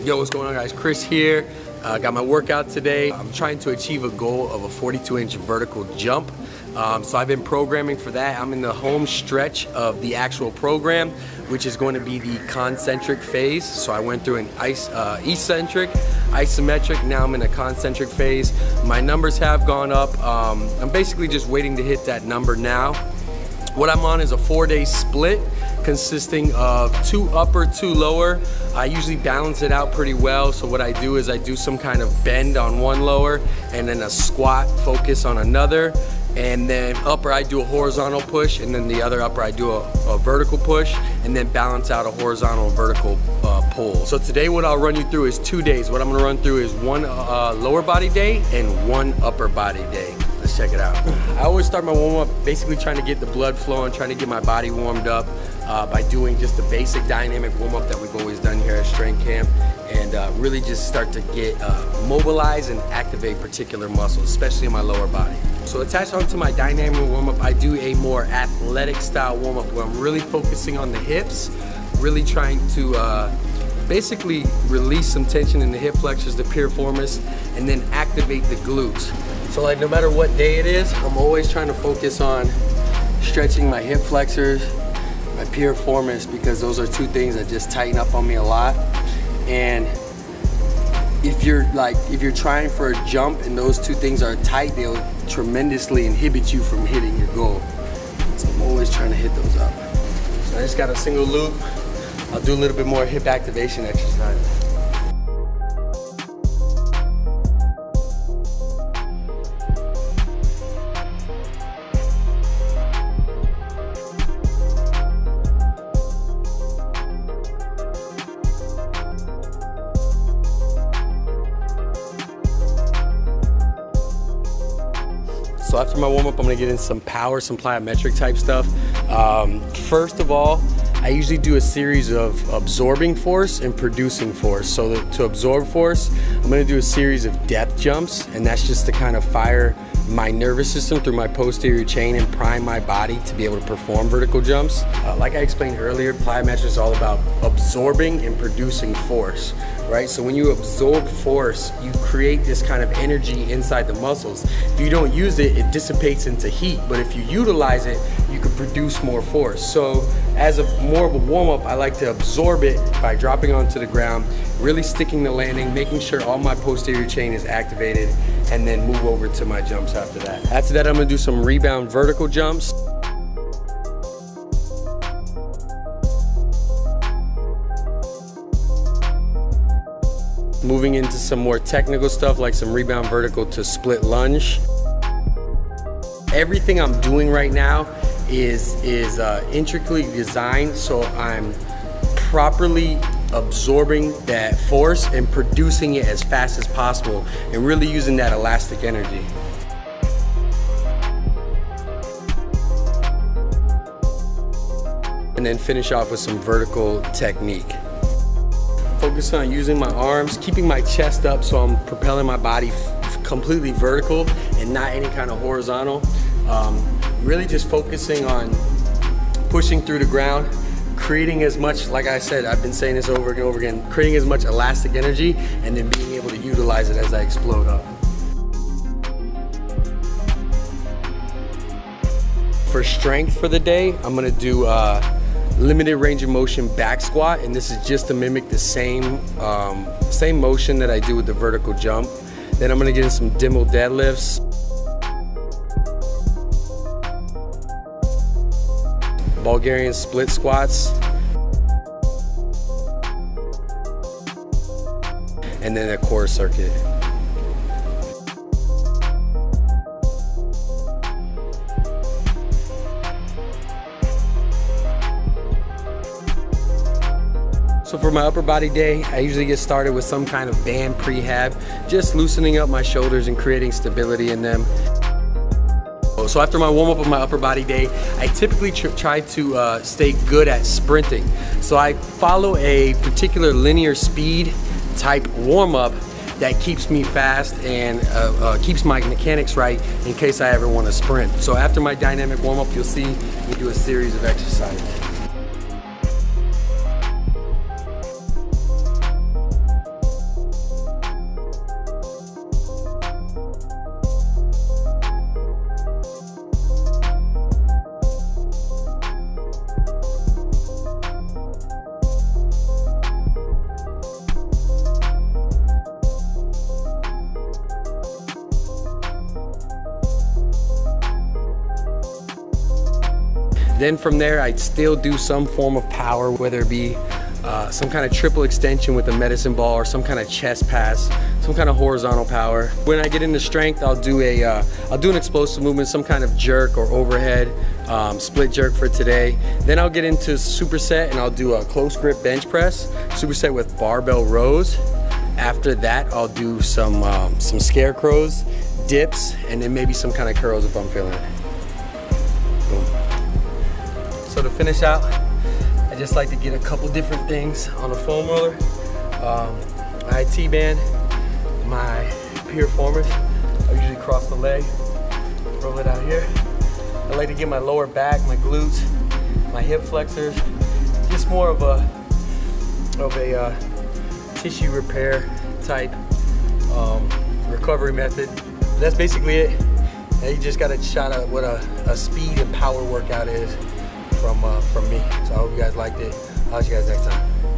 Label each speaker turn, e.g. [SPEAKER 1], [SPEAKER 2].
[SPEAKER 1] Yo, what's going on, guys? Chris here. Got my workout today. I'm trying to achieve a goal of a 42-inch vertical jump. So I've been programming for that. I'm in the home stretch of the actual program, which is going to be the concentric phase. So I went through an eccentric, isometric, now I'm in a concentric phase. My numbers have gone up. I'm basically just waiting to hit that number now. What I'm on is a 4-day split consisting of 2 upper, 2 lower. I usually balance it out pretty well. So what I do is I do some kind of bend on one lower and then a squat focus on another. And then upper I do a horizontal push, and then the other upper I do a vertical push, and then balance out a horizontal and vertical pull. So today what I'll run you through is 2 days. What I'm gonna run through is 1 lower body day and 1 upper body day. Let's check it out. I always start my warm up basically trying to get the blood flowing, trying to get my body warmed up by doing just the basic dynamic warm up that we've always done here at Strength Camp, and really just start to get mobilized and activate particular muscles, especially in my lower body. So attached onto my dynamic warm up, I do a more athletic style warm up where I'm really focusing on the hips, really trying to basically release some tension in the hip flexors, the piriformis, and then activate the glutes. So like no matter what day it is, I'm always trying to focus on stretching my hip flexors, my piriformis, because those are 2 things that just tighten up on me a lot. And if you're trying for a jump and those 2 things are tight, they'll tremendously inhibit you from hitting your goal. So I'm always trying to hit those up. So I just got a single loop. I'll do a little bit more hip activation exercise. So after my warm-up, I'm gonna get in some power, some plyometric type stuff. First of all, I usually do a series of absorbing force and producing force. So to absorb force, I'm gonna do a series of depth jumps, and that's just to kind of fire my nervous system through my posterior chain and prime my body to be able to perform vertical jumps. Like I explained earlier, plyometrics is all about absorbing and producing force, right? So when you absorb force, you create this kind of energy inside the muscles. If you don't use it, it dissipates into heat, but if you utilize it, you can produce more force. So as more of a warm-up, I like to absorb it by dropping onto the ground, really sticking the landing, making sure all my posterior chain is activated, and then move over to my jumps after that. After that, I'm gonna do some rebound vertical jumps. Moving into some more technical stuff like some rebound vertical to split lunge. Everything I'm doing right now is intricately designed so I'm properly absorbing that force and producing it as fast as possible and really using that elastic energy. And then finish off with some vertical technique. Focus on using my arms, keeping my chest up so I'm propelling my body completely vertical and not any kind of horizontal. Really just focusing on pushing through the ground, creating as much, like I said, I've been saying this over and over again, creating as much elastic energy and then being able to utilize it as I explode up. For strength for the day, I'm gonna do limited range of motion back squat, and this is just to mimic the same motion that I do with the vertical jump. Then I'm gonna get in some Dimmel deadlifts. Bulgarian split squats. And then a core circuit. So for my upper body day, I usually get started with some kind of band prehab, just loosening up my shoulders and creating stability in them. So after my warm-up of my upper body day, I typically try to stay good at sprinting. So I follow a particular linear speed type warm-up that keeps me fast and keeps my mechanics right in case I ever want to sprint. So after my dynamic warm-up, you'll see me do a series of exercises. Then from there, I'd still do some form of power, whether it be some kind of triple extension with a medicine ball or some kind of chest pass, some kind of horizontal power. When I get into strength, I'll do an explosive movement, some kind of jerk or overhead, split jerk for today. Then I'll get into superset and I'll do a close grip bench press, superset with barbell rows. After that, I'll do some scarecrows, dips, and then maybe some kind of curls if I'm feeling it. Boom. So to finish out, I just like to get a couple different things on the foam roller. My T-band, my piriformis. I usually cross the leg, roll it out here. I like to get my lower back, my glutes, my hip flexors. Just more of a tissue repair type recovery method. That's basically it. And you just got a shot at what a speed and power workout is from me. So I hope you guys liked it. I'll see you guys next time.